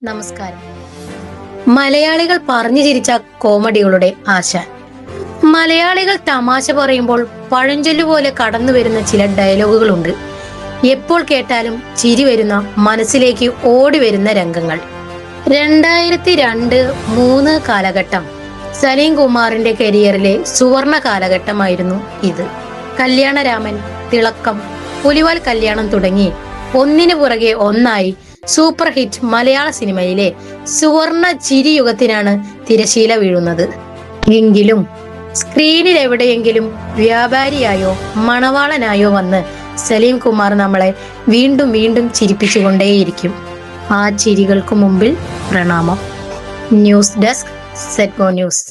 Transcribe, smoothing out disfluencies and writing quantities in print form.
നമസ്കാരം. മലയാളികൾ പറഞ്ഞു ചിരിച്ച കോമഡികളുടെ ആശാൻ. മലയാളികൾ തമാശ പറയുമ്പോൾ പഴഞ്ചൊല്ലു പോലെ കടന്നു വരുന്ന ചില ഡയലോഗുകളുണ്ട്. എപ്പോൾ കേട്ടാലും ചിരി വരുന്ന, മനസ്സിലേക്ക് ഓടി വരുന്ന രംഗങ്ങൾ. 2002-3 കാലഘട്ടം സലീം കുമാറിന്റെ കരിയറിലെ സുവർണ കാലഘട്ടമായിരുന്നു ഇത്. കല്യാണരാമൻ, തിളക്കം, പുലിവാൽ കല്യാണം തുടങ്ങി ഒന്നിനു പുറകെ ഒന്നായി സൂപ്പർ ഹിറ്റ് മലയാള സിനിമയിലെ സുവർണ ചിരിയുഗത്തിനാണ് തിരശീല വീഴുന്നത്. എങ്കിലും സ്ക്രീനിൽ എവിടെയെങ്കിലും വ്യാപാരിയായോ മണവാളനായോ വന്ന് സലീം കുമാർ നമ്മളെ വീണ്ടും വീണ്ടും ചിരിപ്പിച്ചുകൊണ്ടേയിരിക്കും. ആ ചിരികൾക്ക് മുമ്പിൽ പ്രണാമം. ന്യൂസ് ഡെസ്ക്, സെറ്റ്കോ ന്യൂസ്.